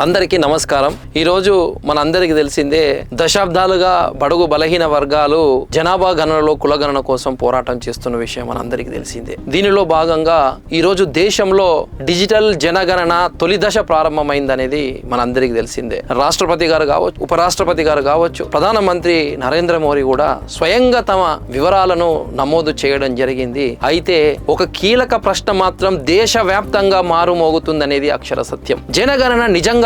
అందరికీ నమస్కారం. ఈరోజు మనందరికీ తెలిసిందే, దశాబ్దాలుగా బడుగు బలహీన వర్గాలు జనాభా గణనలో కులగణన కోసం పోరాటం చేస్తున్న విషయం మనందరికీ తెలిసిందే. దీనిలో భాగంగా ఈరోజు దేశంలో డిజిటల్ జనగణన తొలి దశ ప్రారంభమైందనేది మనందరికీ తెలిసిందే. రాష్ట్రపతి గారు కావచ్చు, ఉపరాష్ట్రపతి గారు కావచ్చు, ప్రధానమంత్రి నరేంద్ర మోదీ కూడా స్వయంగా తమ వివరాలను నమోదు చేయడం జరిగింది. అయితే ఒక కీలక ప్రశ్న మాత్రం దేశవ్యాప్తంగా మారుమోగుతుందనేది అక్షర సత్యం. జనగణన నిజంగా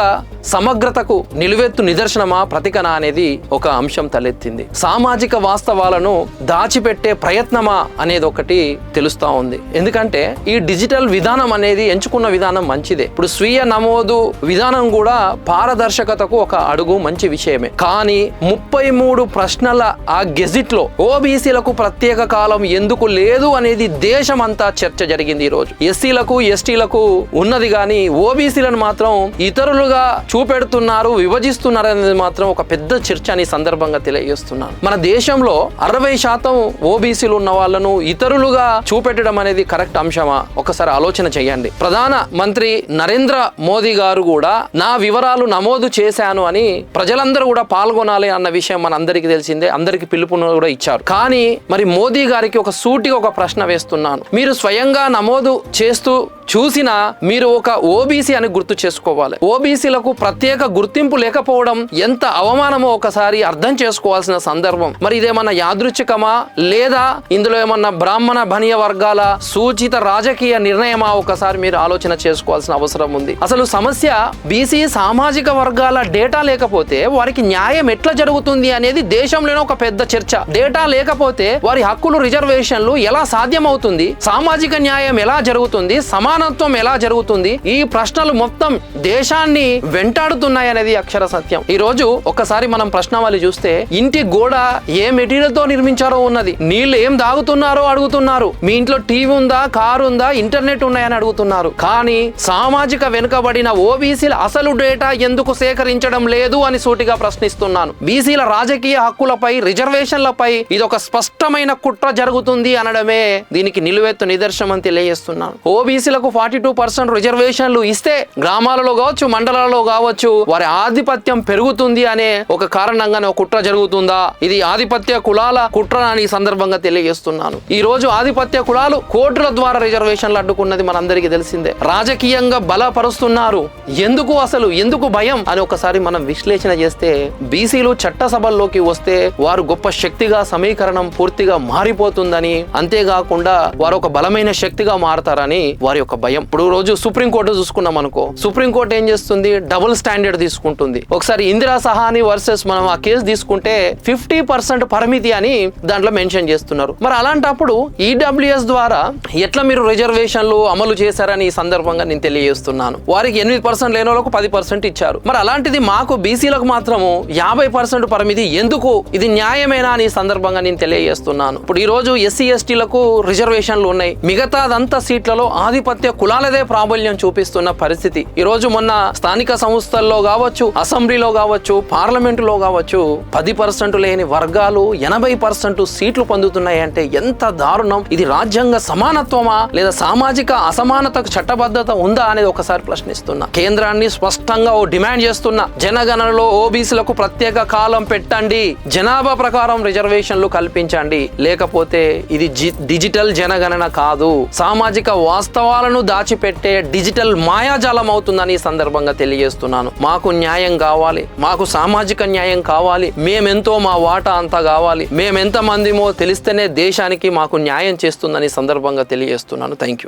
సమగ్రతకు నిలువెత్తు నిదర్శనమా, ప్రతికనా అనేది ఒక అంశం తలెత్తింది. సామాజిక వాస్తవాలను దాచిపెట్టే ప్రయత్నమా అనేది ఒకటి తెలుస్తా ఉంది. ఎందుకంటే ఈ డిజిటల్ విధానం అనేది ఎంచుకున్న విధానం మంచిదే. ఇప్పుడు స్వీయ నమోదు విధానం కూడా పారదర్శకతకు ఒక అడుగు, మంచి విషయమే. కానీ 33 ప్రశ్నల ఆ గెజిట్ లో ఓబీసీలకు ప్రత్యేక కాలం ఎందుకు లేదు అనేది దేశమంతా చర్చ జరిగింది. ఈ రోజు ఎస్సీలకు ఎస్టీలకు ఉన్నది కానీ ఓబీసీలను మాత్రం ఇతరులుగా చూపెడుతున్నారు, విభజిస్తున్నారు అనేది మాత్రం ఒక పెద్ద చర్చ అని సందర్భంగా తెలియజేస్తున్నాను. మన దేశంలో 60% ఓబీసీలు ఉన్న వాళ్ళను ఇతరులుగా చూపెట్టడం అనేది కరెక్ట్ అంశమా? ఒకసారి ఆలోచన చేయండి. ప్రధాన మంత్రి నరేంద్ర మోదీ గారు కూడా నా వివరాలు నమోదు చేశాను అని ప్రజలందరూ కూడా పాల్గొనాలి అన్న విషయం మన అందరికీ తెలిసిందే. అందరికి పిలుపును కూడా ఇచ్చారు. కానీ మరి మోదీ గారికి ఒక సూటిగా ఒక ప్రశ్న వేస్తున్నాను. మీరు స్వయంగా నమోదు చేస్తూ చూసినా మీరు ఒక ఓబీసీ అని గుర్తు చేసుకోవాలి. ఓబీసీలకు ప్రత్యేక గుర్తింపు లేకపోవడం ఎంత అవమానమో ఒకసారి అర్థం చేసుకోవాల్సిన సందర్భం. మరి ఇదేమన్నా యాదృచ్ఛికమా, లేదా ఇందులో ఏమన్నా బ్రాహ్మణ బనియ వర్గాల సూచిత రాజకీయ నిర్ణయమా? ఒకసారి మీరు ఆలోచన చేసుకోవాల్సిన అవసరం ఉంది. అసలు సమస్య బీసీ సామాజిక వర్గాల డేటా లేకపోతే వారికి న్యాయం ఎట్లా జరుగుతుంది అనేది దేశంలోనే ఒక పెద్ద చర్చ. డేటా లేకపోతే వారి హక్కులు, రిజర్వేషన్లు ఎలా సాధ్యమవుతుంది? సామాజిక న్యాయం ఎలా జరుగుతుంది? సమానత్వం ఎలా జరుగుతుంది? ఈ ప్రశ్నలు మొత్తం దేశాన్ని వెంటాడుతున్నాయి అనేది అక్షర సత్యం. ఈ రోజు ఒక్కసారి మనం ప్రశ్నావళి చూస్తే ఇంటి గోడ ఏ మెటీరియల్ తో నిర్మించారో ఉన్నది, నీళ్లు ఏం దాగుతున్నారో అడుగుతున్నారు, మీ ఇంట్లో టీవీ ఉందా, కారు ఉందా, ఇంటర్నెట్ ఉన్నాయని అడుగుతున్నారు. కానీ సామాజిక వెనుకబడిన ఓబీసీల అసలు డేటా ఎందుకు సేకరించడం లేదు అని సూటిగా ప్రశ్నిస్తున్నాను. బీసీల రాజకీయ హక్కులపై, రిజర్వేషన్లపై ఇదొక స్పష్టమైన కుట్ర జరుగుతుంది అనడమే దీనికి నిలువెత్తు నిదర్శనం అని తెలియజేస్తున్నాను. ఓబీసీలకు 42% రిజర్వేషన్లు ఇస్తే గ్రామాలలో కావచ్చు, మండలాల్లో కావచ్చు, వారి ఆధిపత్యం పెరుగుతుంది అనే ఒక కారణంగానే ఒక కుట్ర జరుగుతుందా? ఇది ఆధిపత్య కులాల కుట్ర అని ఈ సందర్భంగా తెలియజేస్తున్నాను. ఈ రోజు ఆధిపత్య కులాలు కోర్టుల ద్వారా రిజర్వేషన్లు అడ్డుకున్నది మనందరికీ తెలిసిందే. రాజకీయంగా బలపరుస్తున్నారు. ఎందుకు? అసలు ఎందుకు భయం అని ఒకసారి మనం విశ్లేషణ చేస్తే, బీసీలు చట్టసభల్లోకి వస్తే వారు గొప్ప శక్తిగా సమీకరణం పూర్తిగా మారిపోతుందని, అంతేకాకుండా వారు ఒక బలమైన శక్తిగా మారతారని వారి యొక్క భయం. ఇప్పుడు రోజు సుప్రీంకోర్టు చూసుకున్నాం అనుకో, సుప్రీంకోర్టు ఏం చేస్తుంది? డబుల్ స్టాండర్డ్ తీసుకుంటుంది. ఒకసారి ఇందిరా సహాని వర్సెస్ మనం ఆ కేసు తీసుకుంటే 50% పరిమితి అని దాంట్లో మెన్షన్ చేస్తున్నారు. మరి అలాంటప్పుడు ఈడబ్ల్యూఎస్ ద్వారా ఎట్లా మీరు రిజర్వేషన్లు అమలు చేశారని ఈ సందర్భంగా నేను తెలియజేస్తున్నాను. వారికి 8% లేని వాళ్ళకు 10% ఇచ్చారు. మరి అలాంటిది మాకు బీసీలకు మాత్రము 50% పరిమితి ఎందుకు? ఇది న్యాయమేనా అని ఈ సందర్భంగా నేను తెలియజేస్తున్నాను. ఇప్పుడు ఈ రోజు ఎస్సీ ఎస్టీలకు రిజర్వేషన్లు ఉన్నాయి, మిగతాదంతా సీట్లలో ఆధిపత్య కులాలదే ప్రాబల్యం చూపిస్తున్న పరిస్థితి. ఈ రోజు మొన్న స్థానిక సంస్థల్లో కావచ్చు, అసెంబ్లీలో కావచ్చు, పార్లమెంటులో కావచ్చు 10% లేని వర్గాలు 80% సీట్లు పొందుతున్నాయి అంటే ఎంత దారుణం! ఇది రాజ్యాంగ సమానత్వమా, లేదా సామాజిక అసమానతకు చట్టబద్ధత ఉందా అనేది ఒకసారి ప్రశ్నిస్తున్నా. కేంద్రాన్ని స్పష్టంగా డిమాండ్ చేస్తున్నా, జనగణనలో ఓబీసీలకు ప్రత్యేక కాలం పెట్టండి, జనాభా ప్రకారం రిజర్వేషన్లు కల్పించండి, లేకపోతే ఇది డిజిటల్ జనగణన కాదు, సామాజిక వాస్తవాలను దాచిపెట్టే డిజిటల్ మాయాజాలం అవుతుందని ఈ సందర్భంగా తెలియజేస్తున్నాను. మాకు న్యాయం కావాలి, మాకు సామాజిక న్యాయం కావాలి, మేమెంతో మా వాటా అంతా కావాలి, మేమెంత మందిమో తెలిస్తేనే దేశానికి మాకు న్యాయం చేస్తుందని సందర్భంగా తెలియజేస్తున్నాను. Thank you.